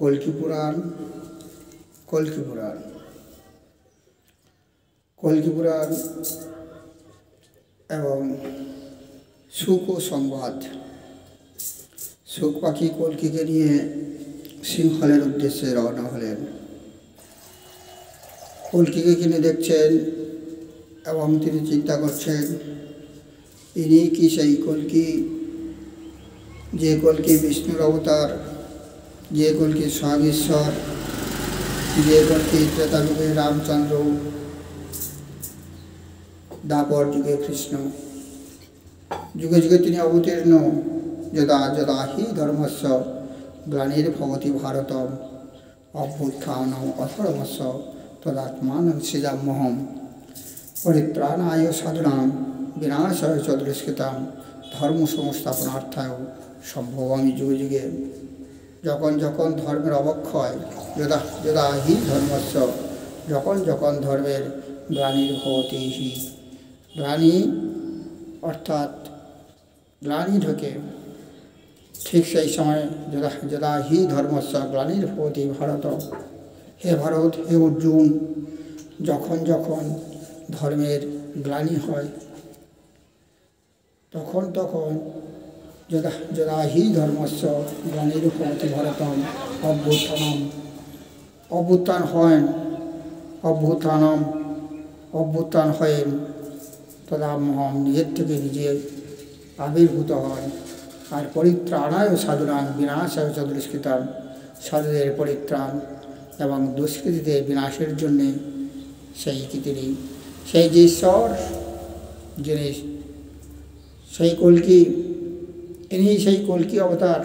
কল্কি পুরাণ। কল্কি পুরাণ কল্কি পুরাণ এবং সুখ ও সংবাদ। সুখ পাখি কল্কিকে নিয়ে সিংহলের উদ্দেশ্যে রওনা হলেন। কল্কিকে কিনে দেখছেন এবং তিনি চিন্তা করছেন, ইনি কি সেই কল্কি, যে কল্কি বিষ্ণুর অবতার, যে কল্কি স্বয়ং ঈশ্বর, যে কল্কি ত্রেতাযুগে রামচন্দ্র, দ্বাপর যুগে কৃষ্ণ, যুগে যুগে তিনি অবতীর্ণ। যদা যদা হি ধর্মস্য গ্লানির্ভবতি ভারতম অভ্যুত্থানম অধর্মস্য তদাত্মানং সৃজাম্যহম পরিত্রাণায় সাধুনাং বিনাশায় চ দুষ্কৃতাং ধর্ম সংস্থাপনার্থায় সম্ভবামি। যুগে যুগে যখন যখন ধর্মের অবক্ষয়, যদা যদা হি ধর্মস্য, যখন যখন ধর্মের গ্লানির্ভবতি হি, গ্লানি অর্থাৎ গ্লানি ঢোকে, ঠিক সেই সময় যদা যদা হি ধর্মস্য গ্লানির্ভবতি ভারত, হে ভারত, হে অর্জুন, যখন যখন ধর্মের গ্লানি হয় তখন তখন যদা যদা হি ধর্মস্য গ্লানির্ভবতি ভারতম অভ্যুত্থানম, অভ্যুত্থান হয়, অভ্যুত্থানম অভ্যুত্থান হয়ে তদাম্যহম নিজের থেকে নিজে আবির্ভূত হয়। আর পরিত্রাণায় সাধুনাং বিনাশায় চ দুষ্কৃতাং, সাধুদের পরিত্রাণ এবং দুষ্কৃতীদের বিনাশের জন্যে সেই কি তিনি, সেই যে ঈশ্বর, যিনি সেই কল্কি, ইনি সেই কল্কি অবতার,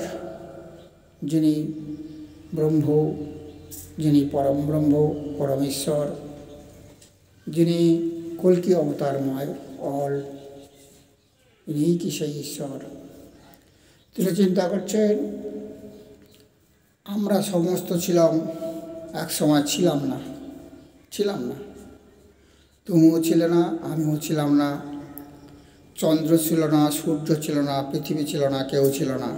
যিনি ব্রহ্ম, যিনি পরম ব্রহ্ম, পরমেশ্বর, যিনি কল্কি অবতারময় অল, ইনি কি সেই ঈশ্বর। তিনি চিন্তা করছেন, আমরা সমস্ত ছিলাম, এক সময় ছিলাম না, তুমিও ছিলে না, আমিও ছিলাম না, চন্দ্র ছিল না, সূর্য ছিল না, পৃথিবী ছিল না, কেউ ছিল না,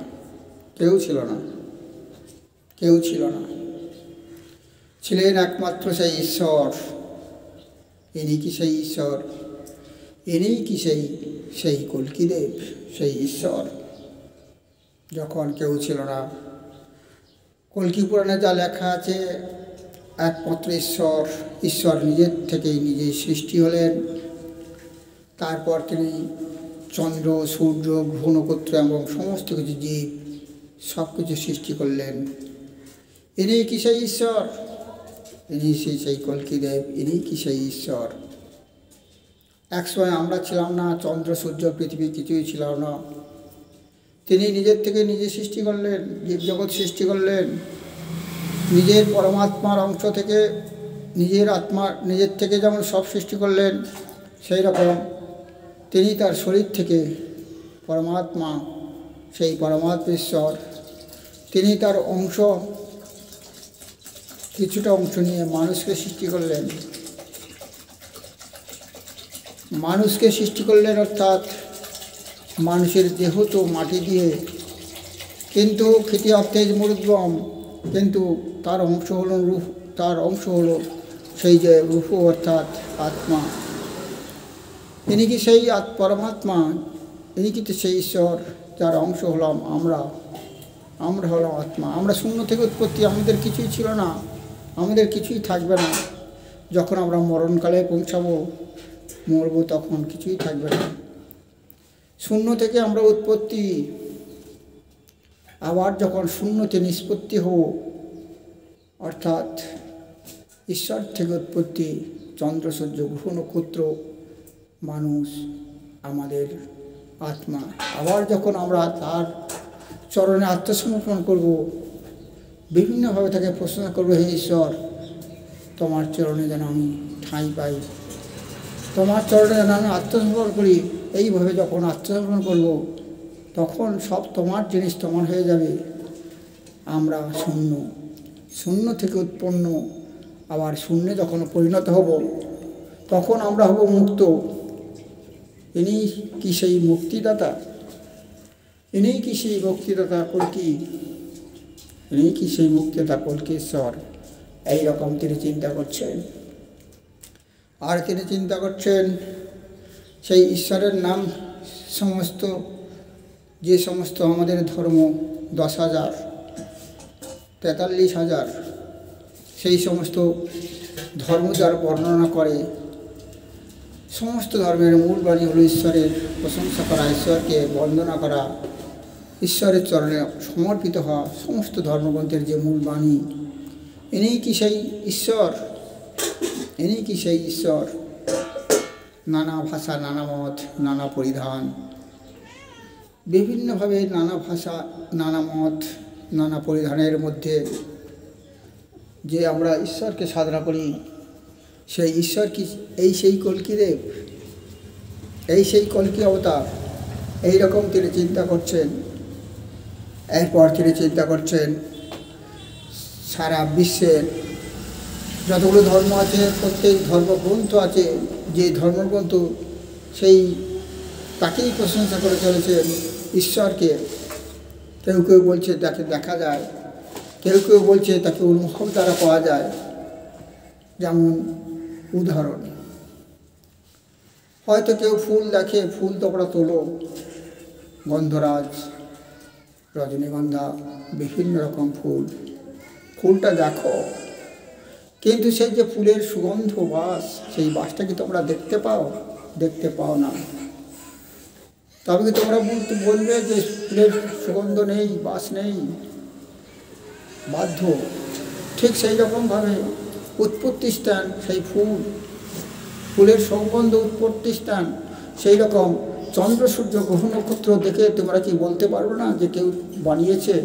ছিলেন একমাত্র সেই ঈশ্বর। ইনি কি সেই ঈশ্বর, ইনি কি সেই কল্কিদেব, সেই ঈশ্বর। যখন কেউ ছিল না, কল্কি পুরাণে যা লেখা আছে, একমাত্র ঈশ্বর নিজের থেকেই নিজেই সৃষ্টি হলেন। তারপর তিনি চন্দ্র, সূর্য, গ্রহ, নক্ষত্র এবং সমস্ত কিছু জীব সব কিছু সৃষ্টি করলেন। ইনি কি সেই ঈশ্বর, ইনি সেই কল্কিদেব, ইনি কি সেই ঈশ্বর। একসময় আমরা ছিলাম না, চন্দ্র, সূর্য, পৃথিবী কিছুই ছিল না। তিনি নিজের থেকে নিজে সৃষ্টি করলেন, জীবজগৎ সৃষ্টি করলেন। নিজের পরমাত্মার অংশ থেকে, নিজের থেকে যেমন সব সৃষ্টি করলেন, সেই রকম তিনি তার শরীর থেকে পরমাত্মা, সেই পরমাত্মেশ্বর, তিনি তার অংশ, কিছুটা অংশ নিয়ে মানুষকে সৃষ্টি করলেন। অর্থাৎ মানুষের দেহ তো মাটি দিয়ে, কিন্তু খ্যাতি অর্থেজ মরুদ্গম, কিন্তু তার অংশ হলো সেই যে রূপ, অর্থাৎ আত্মা। ইনি কি সেই পরমাত্মা, ইনি কিন্তু সেই ঈশ্বর, যার অংশ হলাম আমরা হলাম আত্মা। আমরা শূন্য থেকে উৎপত্তি, আমাদের কিছুই ছিল না, আমাদের কিছুই থাকবে না। যখন আমরা মরণকালে পৌঁছাবো, মরব, তখন কিছুই থাকবে না। শূন্য থেকে আমরা উৎপত্তি, আবার যখন শূন্যতে নিষ্পত্তি হব, অর্থাৎ ঈশ্বর থেকে উৎপত্তি, চন্দ্র, সূর্য, গ্রহ, নক্ষত্র, মানুষ, আমাদের আত্মা। আবার যখন আমরা তার চরণে আত্মসমর্পণ করব, বিভিন্নভাবে তাকে প্রশ্ন করবো, হে ঈশ্বর, তোমার চরণে যেন আমি ঠাঁই পাই, তোমার চরণে যেন আমি আত্মসমর্পণ করি। এইভাবে যখন আত্মসমর্পণ করব, তখন সব তোমার জিনিস তোমার হয়ে যাবে। আমরা শূন্য থেকে উৎপন্ন, আবার শূন্যে যখন পরিণত হব, তখন আমরা হব মুক্ত। ইনি কি সেই মুক্তিদাতা, কল্কি। ইনি কি সেই মুক্তিদাতা কল্কীশ্বর? এইরকম তিনি চিন্তা করছেন। আর তিনি চিন্তা করছেন সেই ঈশ্বরের নাম সমস্ত, যে সমস্ত আমাদের ধর্ম 10,000, 43,000 সেই সমস্ত ধর্ম যার বর্ণনা করে, সমস্ত ধর্মের মূল বাণী হলো ঈশ্বরের প্রশংসা করা, ঈশ্বরকে বন্দনা করা, ঈশ্বরের চরণে সমর্পিত হওয়া, সমস্ত ধর্মগ্রন্থের যে মূল বাণী। ইনি কি সেই ঈশ্বর? ইনি কি সেই ঈশ্বর? নানা ভাষা, নানা মত, নানা পরিধান, বিভিন্নভাবে নানা ভাষা, নানা মত, নানা পরিধানের মধ্যে যে আমরা ঈশ্বরকে সাধনা করি, সেই ঈশ্বর কি এই সেই কল্কীদেব? এই সেই কল্কী অবতার? এইরকম তিনি চিন্তা করছেন। এরপর তিনি চিন্তা করছেন সারা বিশ্বের যতগুলো ধর্ম আছে, প্রত্যেক ধর্মগ্রন্থ আছে, যে ধর্মগ্রন্থ সেই তাকেই প্রশংসা করে চলেছেন, ঈশ্বরকে। কেউ কেউ বলছে তাকে দেখা যায়, কেউ কেউ বলছে তাকে অনুভব দ্বারা পাওয়া যায়। যেমন উদাহরণ, হয়তো কেউ ফুল দেখে, ফুল তোমরা তোলো, গন্ধরাজ, রজনীগন্ধা, বিভিন্ন রকম ফুল, ফুলটা দেখো, কিন্তু সেই যে ফুলের সুগন্ধ বাস, সেই বাসটা কি তোমরা দেখতে পাও? দেখতে পাও না। তবে কি তোমরা বলবে যে ফুলের সুগন্ধ নেই, বাস নেই? বাধ্য। ঠিক সেই রকমভাবে উৎপত্তি স্থান সেই ফুল, ফুলের সুগন্ধ উৎপত্তি স্থান সেই রকম চন্দ্র, সূর্য, গ্রহ, নক্ষত্র দেখে তোমরা কি বলতে পারবে না যে কেউ বানিয়েছে?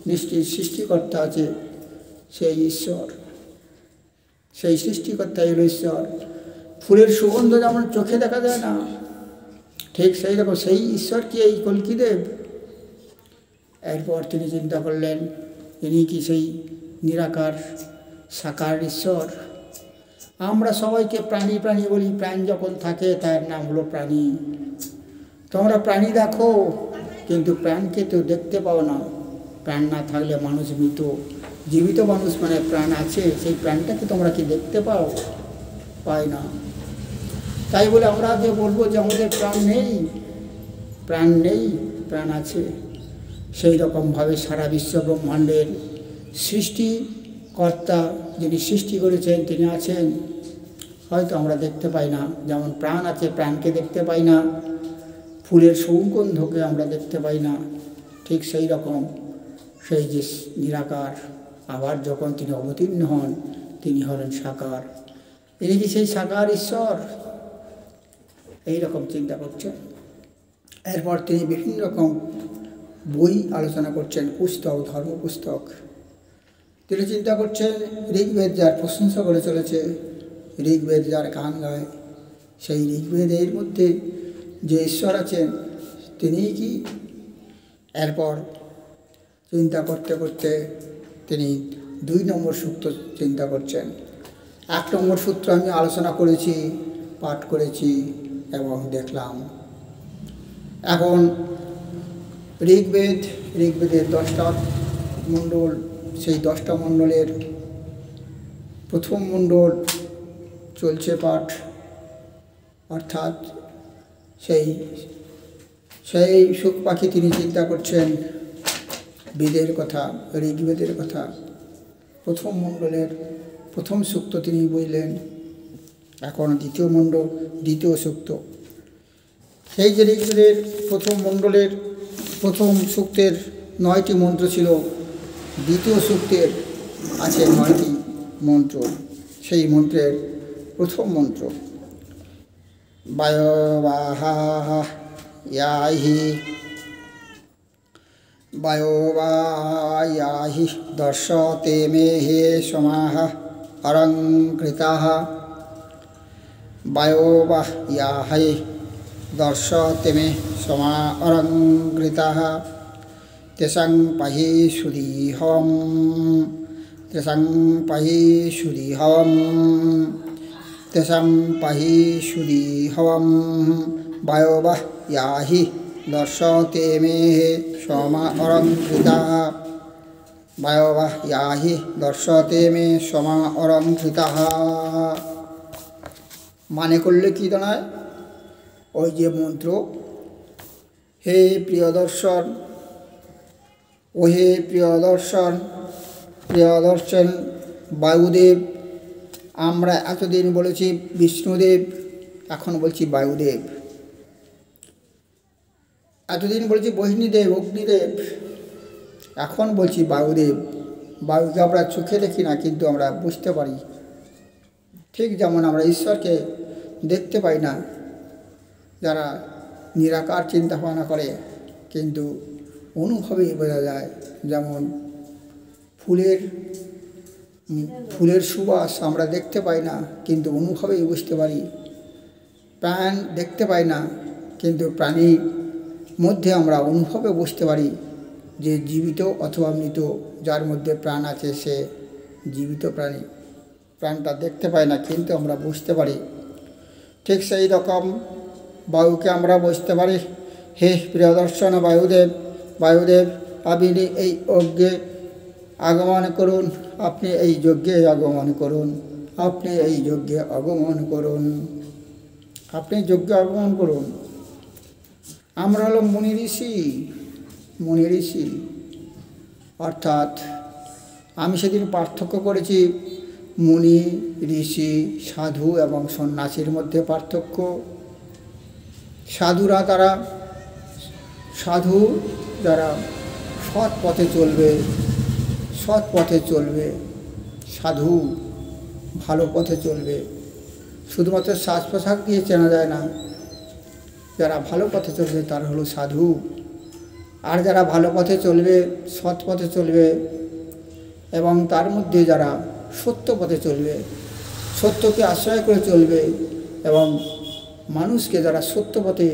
নিশ্চয়ই সৃষ্টিকর্তা আছে, সেই ঈশ্বর, সেই সৃষ্টিকর্তা হলো ঈশ্বর। ফুলের সুগন্ধ যেমন চোখে দেখা যায় না, ঠিক সেই রকম সেই ঈশ্বর কি এই কল্কীদেব? এরপর তিনি চিন্তা করলেন, ইনি কি সেই নিরাকার সাকার ঈশ্বর? আমরা সবাইকে প্রাণী প্রাণী বলি, প্রাণ যখন থাকে তার নাম হলো প্রাণী। তোমরা প্রাণী দেখো, কিন্তু প্রাণকে তো দেখতে পাও না। প্রাণ না থাকলে মানুষ মৃত, জীবিত মানুষ মানে প্রাণ আছে, সেই প্রাণটাকে তোমরা কি দেখতে পাও? পাই না। তাই বলে আমরা যে বলবো যে আমাদের প্রাণ নেই, প্রাণ নেই, প্রাণ আছে। সেই রকমভাবে সারা বিশ্ব ব্রহ্মাণ্ডের সৃষ্টিকর্তা যিনি সৃষ্টি করেছেন তিনি আছেন, হয়তো আমরা দেখতে পাই না। যেমন প্রাণ আছে, প্রাণকে দেখতে পাই না, ফুলের সুগন্ধকে আমরা দেখতে পাই না, ঠিক সেই রকম সেই যে নিরাকার, আবার যখন তিনি অবতীর্ণ হন তিনি হলেন সাকার। ইনি কি সেই সাকার ঈশ্বর? এইরকম চিন্তা করছেন। এরপর তিনি বিভিন্ন রকম বই আলোচনা করছেন, পুস্তক, ধর্ম পুস্তক। তিনি চিন্তা করছেন ঋগ্বেদ যার প্রশংসা করে চলেছে, ঋগ্বেদ যার গান গায়, সেই ঋগ্বেদের মধ্যে যে ঈশ্বর আছেন তিনিই কি? এরপর চিন্তা করতে করতে তিনি 2 নম্বর সূত্র চিন্তা করছেন। 1 নম্বর সূত্র আমি আলোচনা করেছি, পাঠ করেছি এবং দেখলাম। এখন ঋগ্বেদের 10টা মণ্ডল, সেই 10টা মণ্ডলের প্রথম মণ্ডল চলছে পাঠ, অর্থাৎ সেই সুখ পাখি তিনি চিন্তা করছেন বেদের কথা, ঋগ্বেদের কথা। প্রথম মণ্ডলের প্রথম সূক্ত তিনি বললেন। এখন দ্বিতীয় সূক্ত। সেই যে ঋগ্বেদের প্রথম মণ্ডলের প্রথম সূক্তের 9টি মন্ত্র ছিল, দ্বিতীয় সূক্তের আছে 9টি মন্ত্র। সেই মন্ত্রের প্রথম মন্ত্র বায়োবায়াহি দর্শতে মে হে সমাহ অলঙ্কৃতাঃ। বায়োবায়াহি দর্শতে মে সমা অলঙ্কৃতাঃ। তেষাং পাহি সুদীহম, তেষাং পাহি সুদীহম, তেষাং পাহি সুদীহম। বায়োবায়াহি দর্শতে মে সমা অলঙ্কৃতাঃ। বায়বাহ ইয়াহি দর্শতে মে সমা অরং ধৃতাহ। মানে করলে কি দাঁড়ায়? ওই যে মন্ত্র, হে প্রিয় দর্শন, ও হে প্রিয় দর্শন, প্রিয় দর্শন বায়ুদেব। আমরা এতদিন বলেছি বিষ্ণুদেব, এখন বলছি বায়ুদেব। এতদিন বলছি বহিনীদেব, অগ্নিদেব, এখন বলছি বায়ুদেব। বায়ুকে আমরা চোখে দেখি না, কিন্তু আমরা বুঝতে পারি। ঠিক যেমন আমরা ঈশ্বরকে দেখতে পাই না, যারা নিরাকার চিন্তা ভাবনা করে, কিন্তু অনুভবেই বোঝা যায়। যেমন ফুলের সুবাস আমরা দেখতে পাই না, কিন্তু অনুভবেই বুঝতে পারি। প্রাণ দেখতে পাই না, কিন্তু প্রাণীর মধ্যে আমরা অনুভবে বুঝতে পারি যে জীবিত অথবা মৃত। যার মধ্যে প্রাণ আছে সে জীবিত প্রাণী। প্রাণটা দেখতে পাই না, কিন্তু আমরা বুঝতে পারি। ঠিক সেই রকম বায়ুকে আমরা বুঝতে পারি। হে প্রিয় দর্শন বায়ুদেব, বায়ুদেব আপনি এই যজ্ঞে আগমন করুন, আপনি এই যজ্ঞে আগমন করুন, আপনি এই যজ্ঞে আগমন করুন, আপনি যজ্ঞে আগমন করুন। আমরা হলো মুনি ঋষি, মুনি ঋষি। অর্থাৎ আমি সেদিন পার্থক্য করেছি মুনি, ঋষি, সাধু এবং সন্ন্যাসীর মধ্যে পার্থক্য। সাধুরা তারা সাধু যারা সৎ পথে চলবে, সৎ পথে চলবে, সাধু ভালো পথে চলবে। শুধুমাত্র সাজ পোশাক দিয়ে চেনা যায় না। যারা ভালো পথে চলবে তারা হলো সাধু। আর যারা ভালো পথে চলবে, সৎ পথে চলবে, এবং তার মধ্যে যারা সত্য পথে চলবে, সত্যকে আশ্রয় করে চলবে, এবং মানুষকে যারা সত্য পথে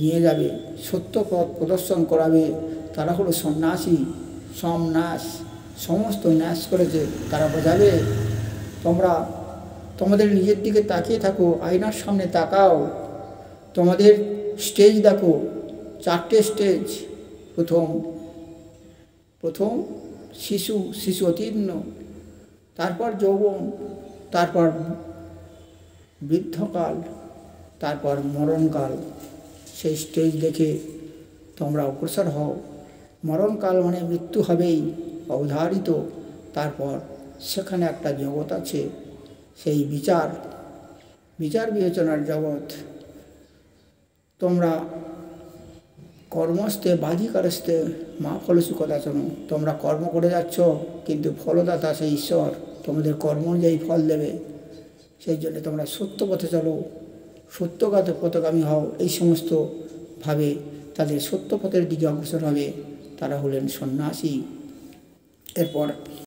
নিয়ে যাবে, সত্য পথ প্রদর্শন করাবে, তারা হলো সন্ন্যাসী। সমনাশ, সমস্ত নাশ করেছে তারা বোঝাবে। তোমরা তোমাদের নিজের দিকে তাকিয়ে থাকো, আয়নার সামনে তাকাও, তোমাদের স্টেজ দেখো, 4টে স্টেজ। প্রথম শিশু অতীর্ণ, তারপর যৌবন, তারপর বৃদ্ধকাল, তারপর মরণকাল। সেই স্টেজ দেখে তোমরা অগ্রসর হও। মরণকাল মানে মৃত্যু হবেই, অবধারিত। তারপর সেখানে একটা জগৎ আছে, সেই বিচার বিবেচনার জগৎ। তোমরা কর্মস্তে বাধিকারস্তে মা ফলসু কথাচন। তোমরা কর্ম করে যাচ্ছ, কিন্তু ফলদাতা সেই ঈশ্বর তোমাদের কর্ম অনুযায়ী ফল দেবে। সেই জন্য তোমরা সত্য পথে চলো, সত্যগাত পথগামী হও। এই সমস্ত ভাবে তাদের সত্য পথের দিকে অগ্রসর হবে। তারা হলেন সন্ন্যাসী। এরপর